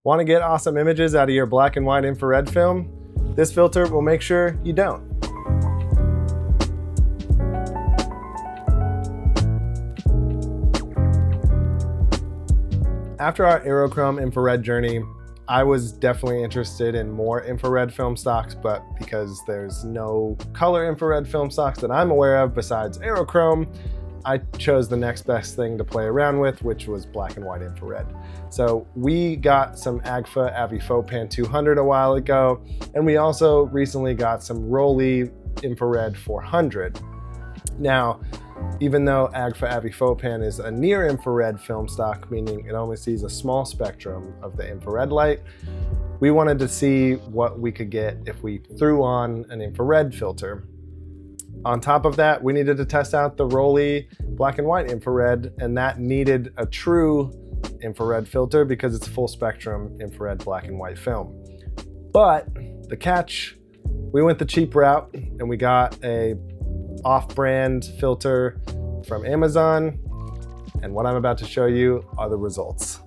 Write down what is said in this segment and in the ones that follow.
Want to get awesome images out of your black and white infrared film? This filter will make sure you don't. After our aerochrome infrared journey, I was definitely interested in more infrared film stocks, but because there's no color infrared film stocks that I'm aware of besides aerochrome, I chose the next best thing to play around with, which was black and white infrared. So we got some Agfa Aviphot Pan 200 a while ago, and we also recently got some Rollei infrared 400. Now, even though Agfa Aviphot Pan is a near infrared film stock, meaning it only sees a small spectrum of the infrared light, we wanted to see what we could get if we threw on an infrared filter. On top of that, we needed to test out the Rollei black and white infrared, and that needed a true infrared filter because it's full spectrum infrared black and white film. But the catch, we went the cheap route and we got a off-brand filter from Amazon, and what I'm about to show you are the results.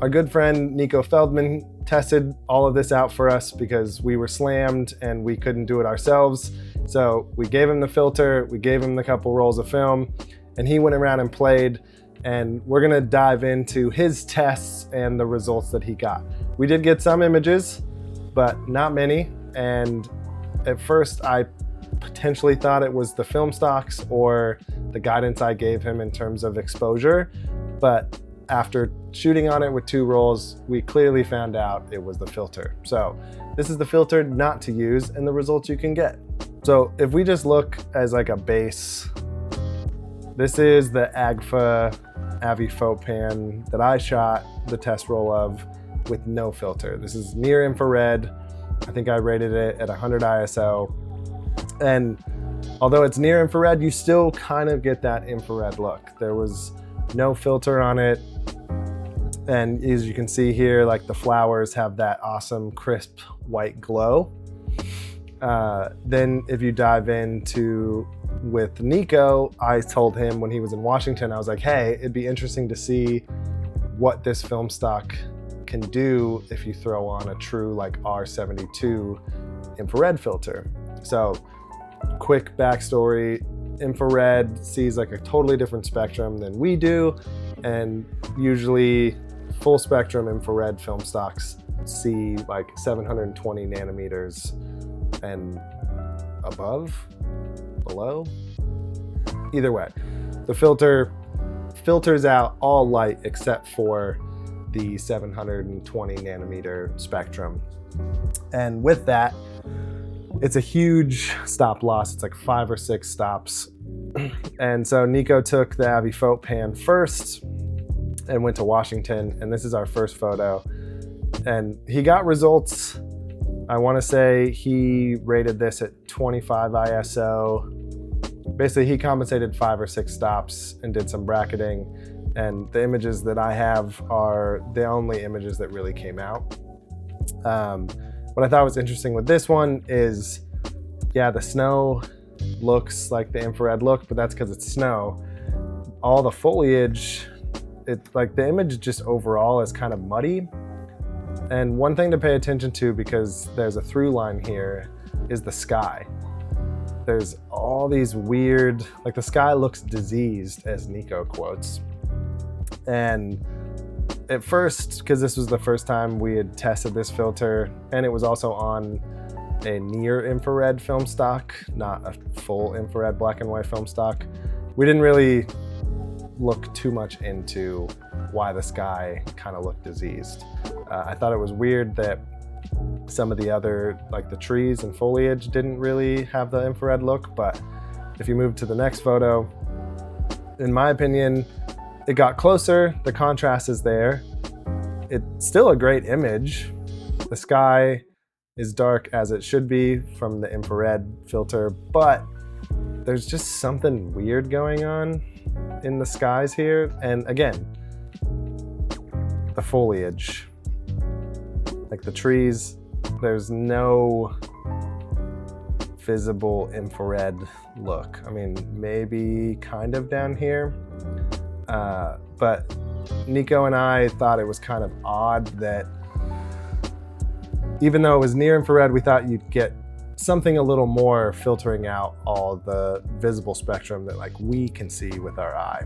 Our good friend Nico Feldman tested all of this out for us because we were slammed and we couldn't do it ourselves. So we gave him the filter, we gave him the couple rolls of film, and he went around and played, and we're gonna dive into his tests and the results that he got. We did get some images, but not many, and at first I potentially thought it was the film stocks or the guidance I gave him in terms of exposure, but after shooting on it with 2 rolls, we clearly found out it was the filter. So this is the filter not to use and the results you can get. So if we just look as like a base, this is the Agfa Aviphot Pan that I shot the test roll of with no filter. This is near infrared. I think I rated it at 100 ISO. And although it's near infrared, you still kind of get that infrared look. There was no filter on it. And as you can see here, like the flowers have that awesome crisp white glow. Then if you dive into with Nico, I told him when he was in Washington, I was like, hey, it'd be interesting to see what this film stock can do if you throw on a true like R72 infrared filter. So quick backstory, infrared sees like a totally different spectrum than we do, and usually full spectrum infrared film stocks see like 720 nanometers and above, below. Either way, the filter filters out all light except for the 720 nanometer spectrum. And with that, it's a huge stop loss. It's like 5 or 6 stops. And so Nico took the Aviphot Pan first and went to Washington, and this is our first photo. And he got results. I want to say he rated this at 25 ISO. Basically, he compensated 5 or 6 stops and did some bracketing. And the images that I have are the only images that really came out. What I thought was interesting with this one is, yeah, the snow looks like the infrared look, but that's because it's snow. All the foliage, like the image just overall is kind of muddy. And one thing to pay attention to, because there's a through line here, is the sky. There's all these weird, like the sky looks diseased, as Nico quotes. And at first, because this was the first time we had tested this filter, and it was also on a near infrared film stock, not a full infrared black and white film stock, we didn't really look too much into why the sky kind of looked diseased. I thought it was weird that some of the other, like the trees and foliage, didn't really have the infrared look, but if you move to the next photo, in my opinion, it got closer, the contrast is there. It's still a great image. The sky is dark as it should be from the infrared filter, but there's just something weird going on in the skies here. And again, the foliage, like the trees, there's no visible infrared look. I mean, maybe kind of down here, but Nico and I thought it was kind of odd that even though it was near infrared, we thought you'd get something a little more filtering out all the visible spectrum that like we can see with our eye.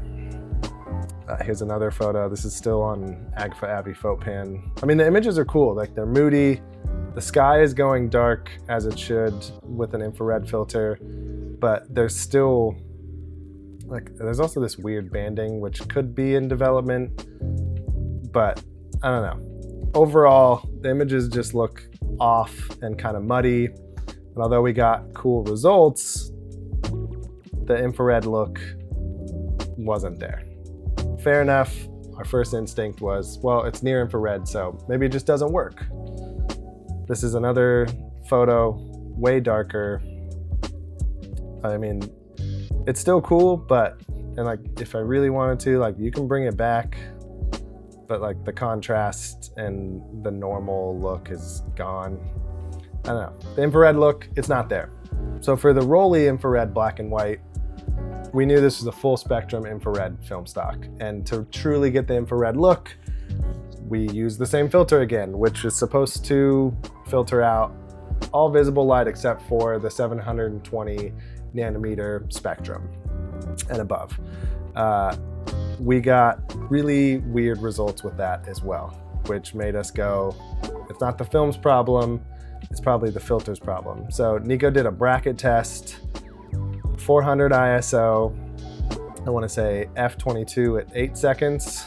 Here's another photo. This is still on Agfa Aviphot pan. I mean, the images are cool. Like, they're moody. The sky is going dark as it should with an infrared filter, but there's still like, there's also this weird banding which could be in development, but I don't know. Overall, the images just look off and kind of muddy. And although we got cool results, the infrared look wasn't there. Fair enough. Our first instinct was, well, it's near infrared, so maybe it just doesn't work. This is another photo, way darker. I mean, it's still cool, but, and like, if I really wanted to, like, you can bring it back, but like the contrast and the normal look is gone. I don't know. The infrared look, it's not there. So for the Rollei infrared black and white, we knew this was a full spectrum infrared film stock. And to truly get the infrared look, we used the same filter again, which is supposed to filter out all visible light except for the 720 nanometer spectrum and above. We got really weird results with that as well, which made us go, it's not the film's problem, it's probably the filter's problem. So Nico did a bracket test, 400 ISO, I want to say f22 at 8 seconds.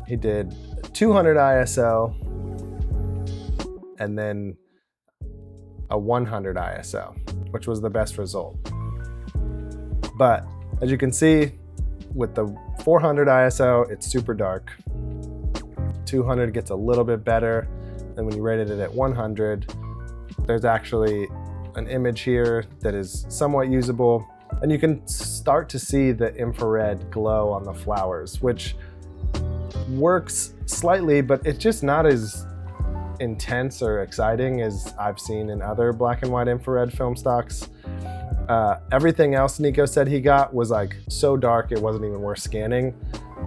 He did 200 ISO and then a 100 ISO, which was the best result. But as you can see, with the 400 ISO, it's super dark. 200 gets a little bit better. And when you rated it at 100, there's actually an image here that is somewhat usable. And you can start to see the infrared glow on the flowers, which works slightly, but it's just not as intense or exciting as I've seen in other black and white infrared film stocks. Everything else Nico said he got was like so dark it wasn't even worth scanning.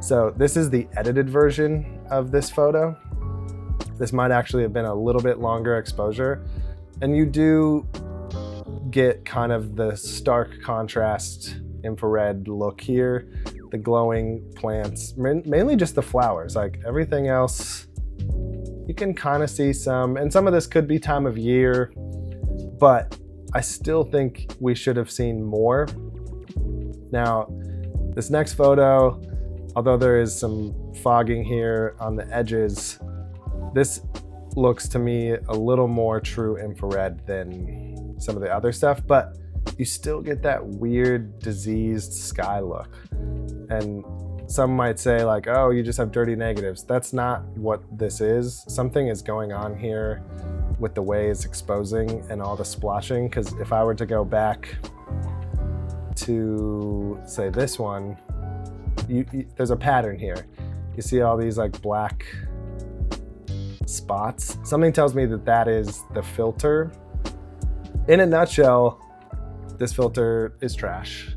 So this is the edited version of this photo. This might actually have been a little bit longer exposure. And you do get kind of the stark contrast infrared look here. The glowing plants, mainly just the flowers. Like, everything else, you can kind of see some, and some of this could be time of year, but I still think we should have seen more. Now, this next photo, although there is some fogging here on the edges, this looks to me a little more true infrared than some of the other stuff, but you still get that weird diseased sky look. And some might say like, oh, you just have dirty negatives. That's not what this is. Something is going on here with the way it's exposing and all the splotching, because if I were to go back to, say, this one, there's a pattern here. You see all these like black spots. Something tells me that that is the filter. In a nutshell, this filter is trash.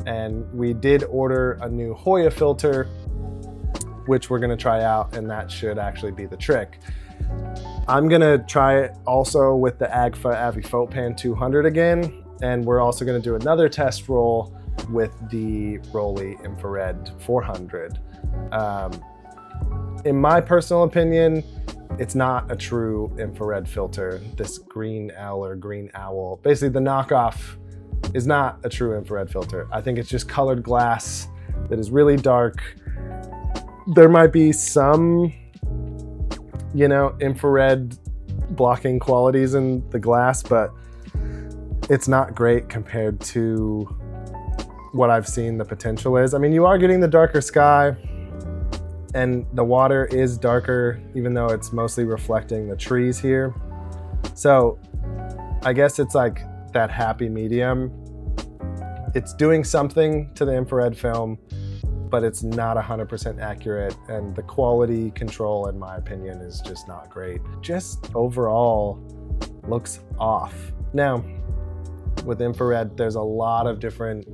And we did order a new Hoya filter, which we're gonna try out, and that should actually be the trick. I'm gonna try it also with the Agfa Aviphot Pan 200 again, and we're also gonna do another test roll with the Rollei Infrared 400. In my personal opinion, it's not a true infrared filter. This green owl or green owl, basically the knockoff, is not a true infrared filter. I think it's just colored glass that is really dark. There might be some, you know, infrared blocking qualities in the glass, but it's not great compared to what I've seen the potential is. I mean, you are getting the darker sky, and the water is darker, even though it's mostly reflecting the trees here. So I guess it's like that happy medium. It's doing something to the infrared film, but it's not 100% accurate, and the quality control, in my opinion, is just not great. Just overall looks off. Now, with infrared, there's a lot of different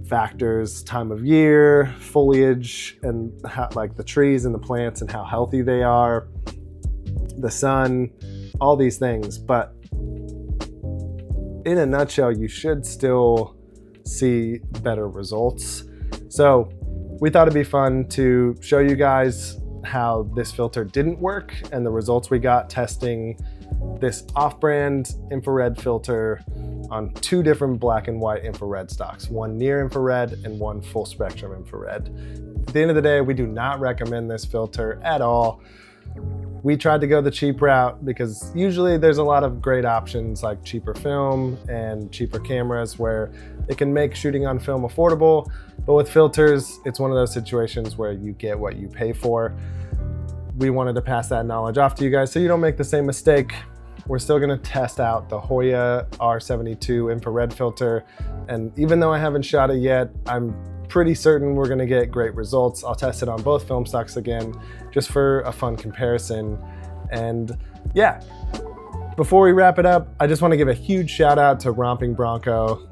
factors: time of year, foliage, and how, like the trees and the plants and how healthy they are. the sun, all these things. But in a nutshell, you should still see better results. So we thought it'd be fun to show you guys how this filter didn't work and the results we got testing this off-brand infrared filter on 2 different black and white infrared stocks, one near infrared and one full spectrum infrared. At the end of the day, we do not recommend this filter at all. We tried to go the cheap route because usually there's a lot of great options like cheaper film and cheaper cameras where it can make shooting on film affordable. But with filters, it's one of those situations where you get what you pay for. We wanted to pass that knowledge off to you guys so you don't make the same mistake. We're still gonna test out the Hoya R72 infrared filter. And even though I haven't shot it yet, I'm pretty certain we're gonna get great results. I'll test it on both film stocks again, just for a fun comparison. And yeah, before we wrap it up, I just wanna give a huge shout out to Romping Bronco.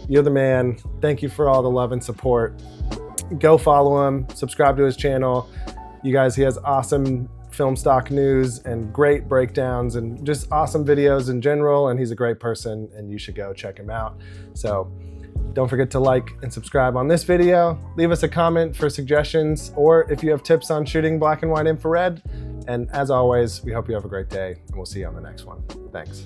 You're the man. Thank you for all the love and support. Go follow him, subscribe to his channel. You guys, he has awesome film stock news and great breakdowns and just awesome videos in general. And he's a great person and you should go check him out. So don't forget to like and subscribe on this video. Leave us a comment for suggestions or if you have tips on shooting black and white infrared. And as always, we hope you have a great day and we'll see you on the next one. Thanks.